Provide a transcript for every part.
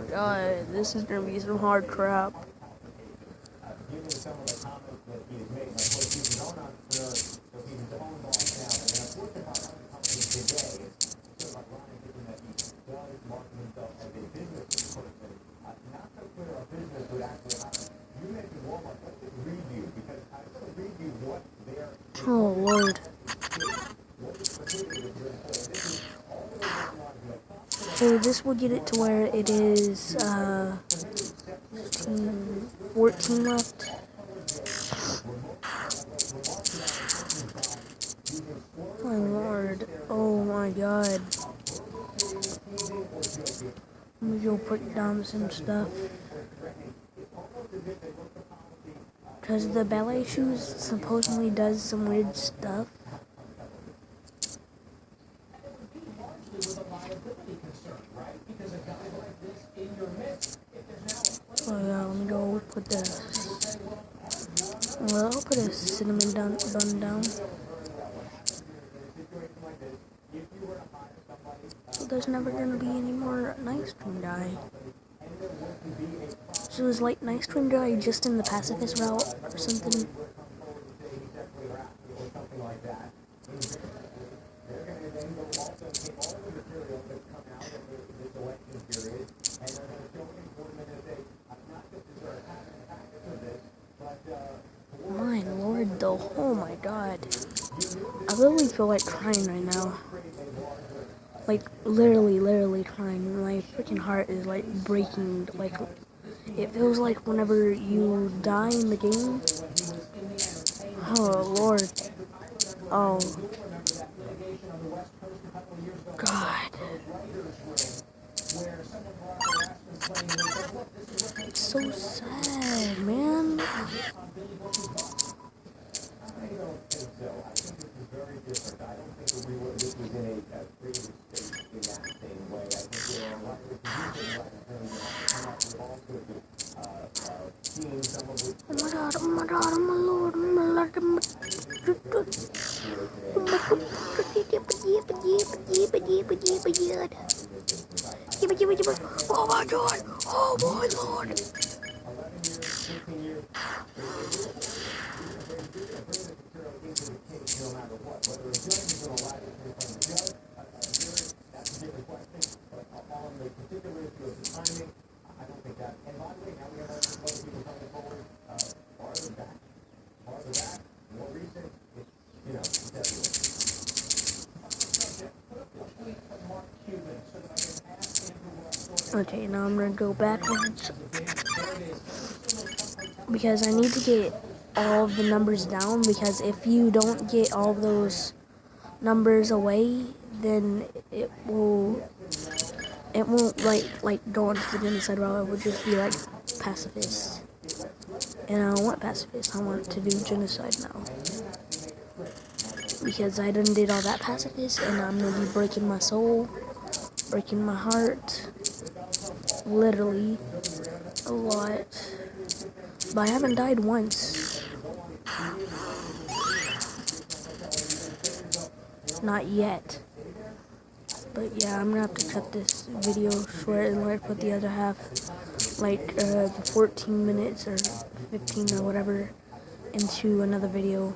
god, this is gonna be some hard crap. Oh Lord. So this will get it to where it is 14 left. My Lord. Oh my god. Let me go put down some stuff. Because the ballet shoes supposedly does some weird stuff. Oh yeah, let me go put this. Well, I'll put a cinnamon bun down. So there's never gonna be any more nice string dye. So is like nice string dye just in the pacifist route or something? My Lord, though. Oh my god. I literally feel like crying right now. Like, literally crying. My freaking heart is like breaking. Like, it feels like whenever you die in the game. Oh Lord. Oh. God. It's so sad, man. Oh my god, oh my Lord, oh my Lord, oh my oh my god, oh my Lord. Okay, now I'm gonna go backwards because I need to get all of the numbers down, because if you don't get all of those numbers away, then it won't like go into the genocide route. It will just be like pacifist, and I don't want pacifist. I want to do genocide now, because I done did all that pacifist, and I'm gonna be breaking my soul, breaking my heart, literally a lot. But I haven't died once. Not yet. But yeah, I'm gonna have to cut this video short and like put the other half, like the 14 minutes or 15 or whatever, into another video.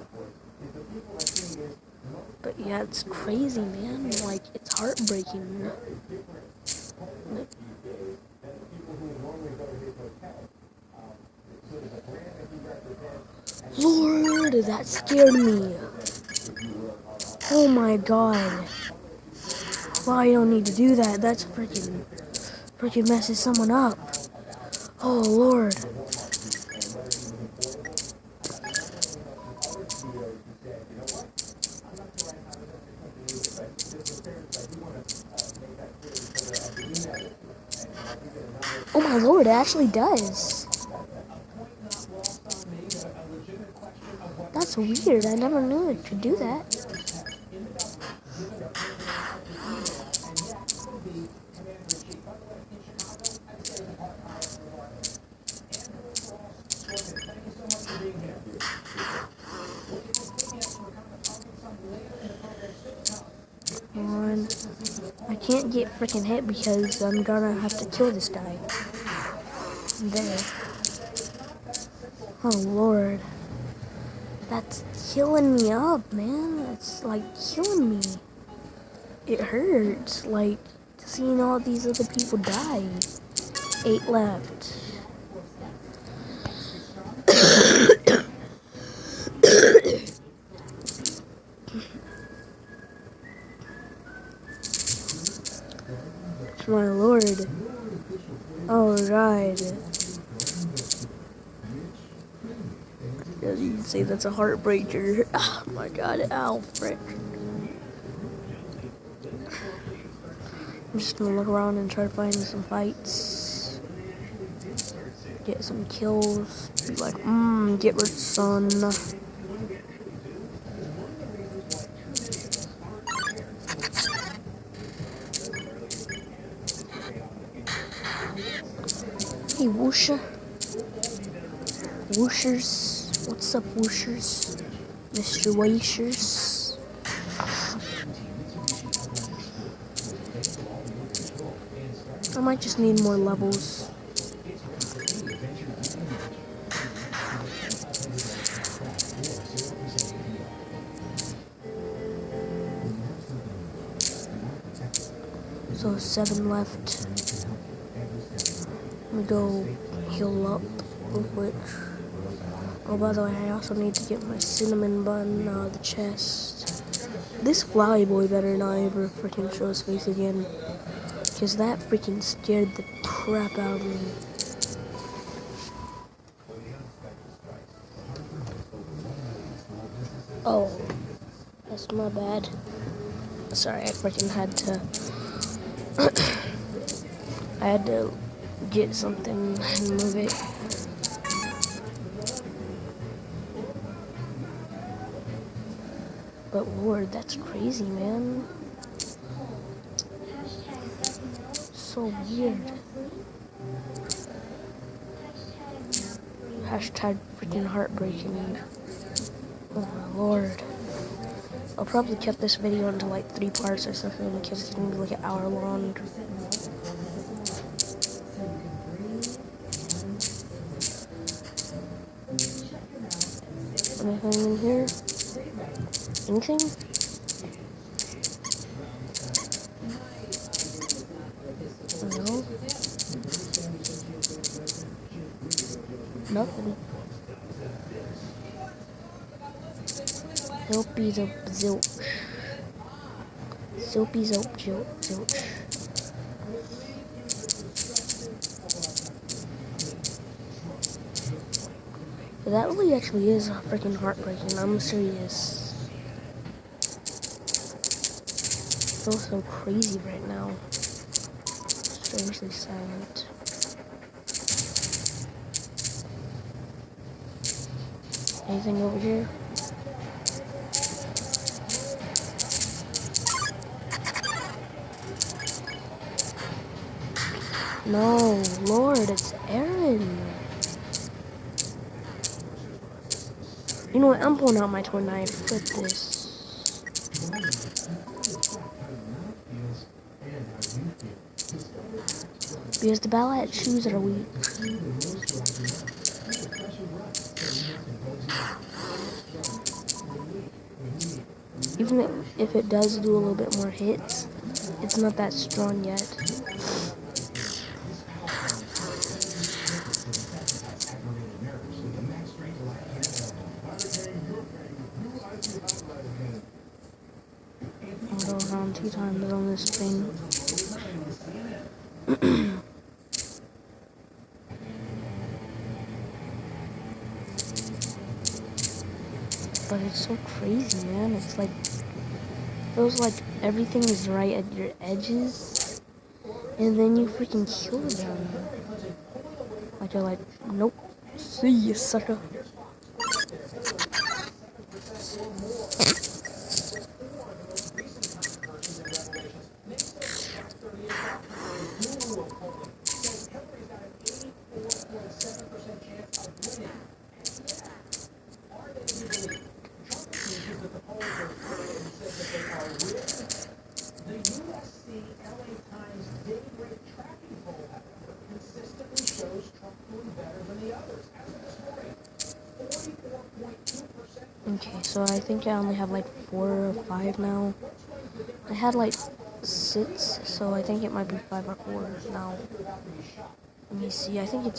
But yeah, it's crazy, man. Like, it's heartbreaking. Like, Lord, that scared me. Oh my god. Well, I don't need to do that. That's freaking messes someone up. Oh Lord. Oh my Lord, it actually does. That's weird. I never knew it could do that. I can't get freaking hit because I'm gonna have to kill this guy. There. Oh lord. That's killing me up, man. It's like killing me. It hurts, like, seeing all these other people die. 8 left. My lord. Alright. As you can see, that's a heartbreaker. Oh my god, ow, frick. I'm just gonna look around and try to find some fights. Get some kills. Be like, get rich, son. Hey, Woosha. Wooshers. What's up, Wooshers? Mr. Washers. I might just need more levels. So 7 left. Let me go heal up real quick. Oh, by the way, I also need to get my cinnamon bun out of the chest. This fly boy better not ever freaking show his face again. Because that freaking scared the crap out of me. Oh, that's my bad. Sorry, I freaking had to... I had to get something and move it. But lord, that's crazy, man. So weird. Hashtag freaking heartbreaking. Oh my lord. I'll probably cut this video into like 3 parts or something because it's gonna be like an hour long. Anything in here? Anything? No. Nothing. Zilpy zilp zilch. Zilpy zilp zilch. But that really actually is freaking heartbreaking. I'm serious. I feel so crazy right now. Strangely silent. Anything over here? No, Lord, it's Aaron. You know what? I'm pulling out my toy knife. Flip this. Because the ballet shoes are weak. Even if it does do a little bit more hits, it's not that strong yet. I'll go around 2 times on this thing. But it's so crazy, man. It's like, feels like everything is right at your edges, and then you freaking kill them. Like you're like, nope, see you, sucker. Okay, so I think I only have like 4 or 5 now. I had like 6, so I think it might be 5 or 4 now. Let me see, I think it's